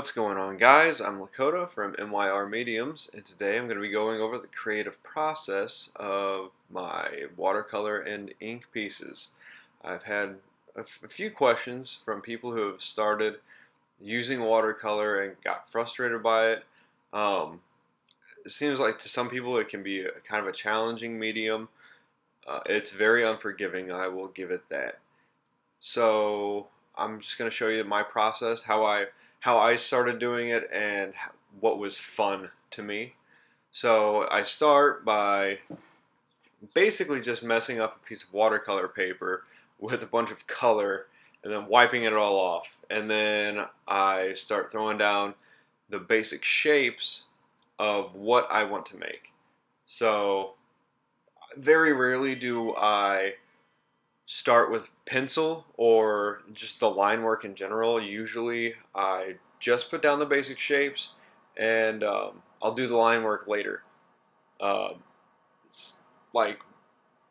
What's going on, guys? I'm Lakota from MYR Mediums, and today I'm going to be going over the creative process of my watercolor and ink pieces. I've had a few questions from people who have started using watercolor and got frustrated by it. It seems like to some people it can be kind of a challenging medium. It's very unforgiving, I will give it that. So I'm just going to show you my process, how I started doing it, and what was fun to me. So I start by basically just messing up a piece of watercolor paper with a bunch of color and then wiping it all off. And then I start throwing down the basic shapes of what I want to make. So very rarely do I start with pencil or just the line work in general. Usually I just put down the basic shapes and I'll do the line work later. It's like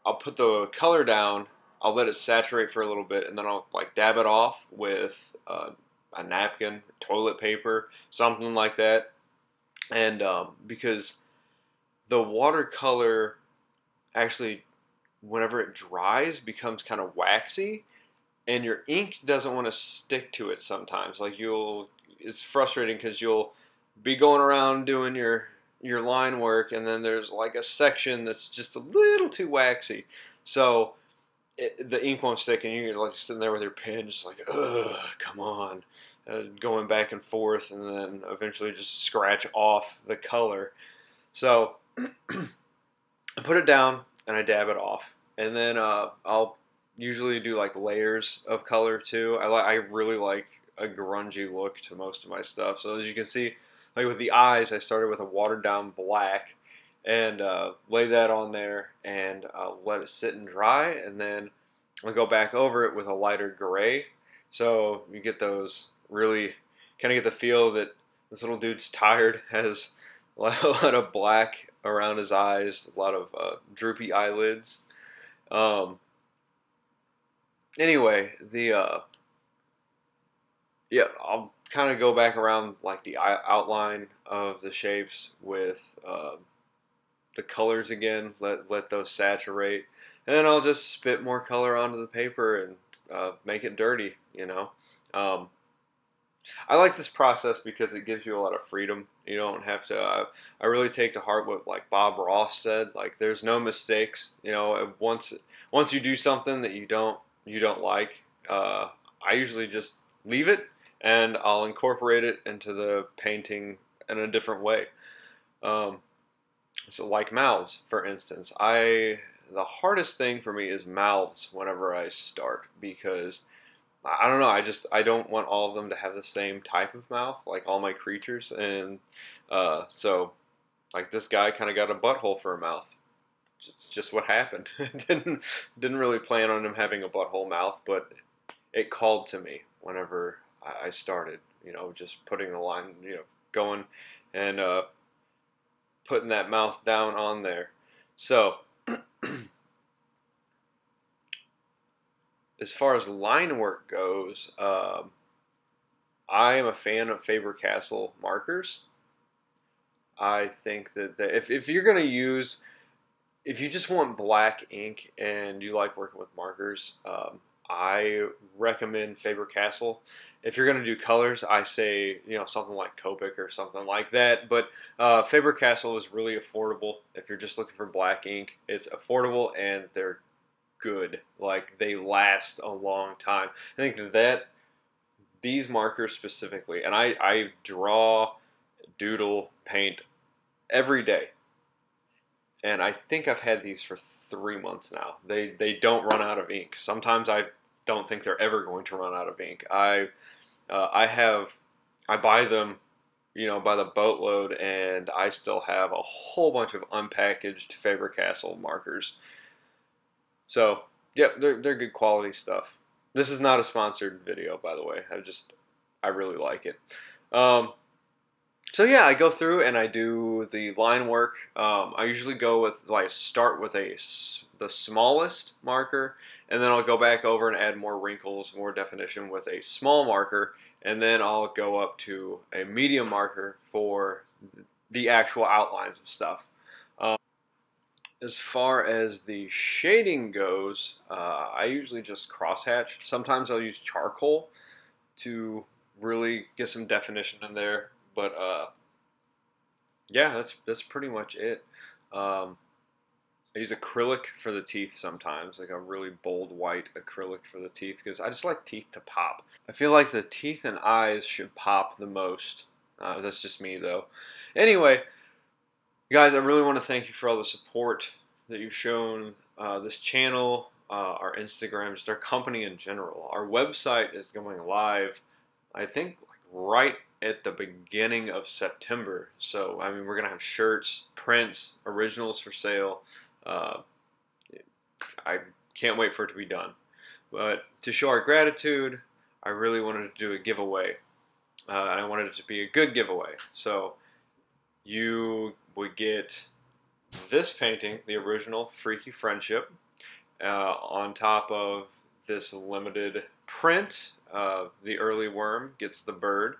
I'll put the color down, I'll let it saturate for a little bit, and then I'll like dab it off with a napkin, toilet paper, something like that. And because the watercolor actually, whenever it dries, becomes kind of waxy, and your ink doesn't want to stick to it sometimes. Like it's frustrating because you'll be going around doing your line work, and then there's like a section that's just a little too waxy, so the ink won't stick, and you're like sitting there with your pen just like, ugh, come on, going back and forth, and then eventually just scratch off the color. So I put it down and I dab it off, and then I'll usually do like layers of color too. I really like a grungy look to most of my stuff. So as you can see, like with the eyes, I started with a watered down black and lay that on there and let it sit and dry, and then I'll go back over it with a lighter gray. So you get those really kind of get the feel that this little dude's tired, has a lot of black around his eyes, a lot of droopy eyelids. Anyway, yeah, I'll kind of go back around like the outline of the shapes with the colors again, let those saturate, and then I'll just spit more color onto the paper and make it dirty, you know. I like this process because it gives you a lot of freedom. You don't have to. I really take to heart what like Bob Ross said. Like, there's no mistakes. You know, once you do something that you don't like, I usually just leave it and I'll incorporate it into the painting in a different way. So like mouths, for instance, the hardest thing for me is mouths whenever I start, because I don't know, I don't want all of them to have the same type of mouth, like all my creatures, and so like this guy kind of got a butthole for a mouth. It's just what happened. didn't really plan on him having a butthole mouth, but it called to me whenever I started, you know, just putting the line, you know, going and putting that mouth down on there. So as far as line work goes, I am a fan of Faber-Castell markers. I think that if you're going to use, if you just want black ink and you like working with markers, I recommend Faber-Castell. If you're going to do colors, I say, you know, something like Copic or something like that. But Faber-Castell is really affordable. If you're just looking for black ink, it's affordable and they're good. Like, they last a long time. I think that these markers specifically, and I draw, doodle, paint every day, and I think I've had these for 3 months now. They don't run out of ink. Sometimes I don't think they're ever going to run out of ink. I buy them, you know, by the boatload, and I still have a whole bunch of unpackaged Faber-Castell markers. So, yep, they're good quality stuff. This is not a sponsored video, by the way. I really like it. So yeah, I go through and I do the line work. I usually go with, like, start with the smallest marker, and then I'll go back over and add more wrinkles, more definition with a small marker, and then I'll go up to a medium marker for the actual outlines of stuff. As far as the shading goes, I usually just crosshatch. Sometimes I'll use charcoal to really get some definition in there, but yeah, that's pretty much it. I use acrylic for the teeth sometimes, like a really bold white acrylic for the teeth, because I just like teeth to pop. I feel like the teeth and eyes should pop the most. That's just me, though. Anyway, guys, I really want to thank you for all the support that you've shown this channel, our Instagram, just our company in general. Our website is going live, I think, like right at the beginning of September. So, I mean, we're going to have shirts, prints, originals for sale. I can't wait for it to be done. But to show our gratitude, I really wanted to do a giveaway. And I wanted it to be a good giveaway. So you would get this painting, the original Freaky Friendship, on top of this limited print. The early worm gets the bird.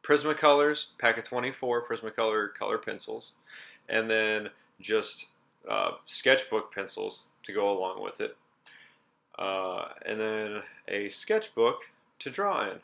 Prismacolors, pack of 24 Prismacolor color pencils, and then just sketchbook pencils to go along with it, and then a sketchbook to draw in.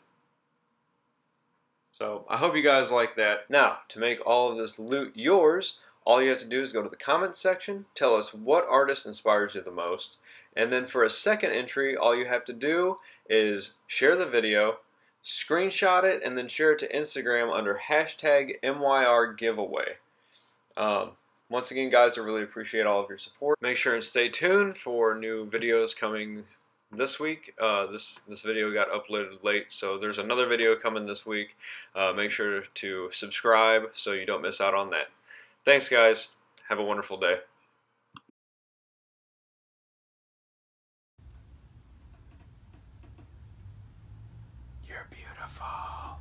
So I hope you guys like that. Now, to make all of this loot yours, all you have to do is go to the comments section, tell us what artist inspires you the most, and then for a second entry, all you have to do is share the video, screenshot it, and then share it to Instagram under hashtag MYRGiveaway. Once again, guys, I really appreciate all of your support. Make sure and stay tuned for new videos coming this week. This video got uploaded late, so there's another video coming this week. Make sure to subscribe so you don't miss out on that. Thanks, guys. Have a wonderful day. You're beautiful.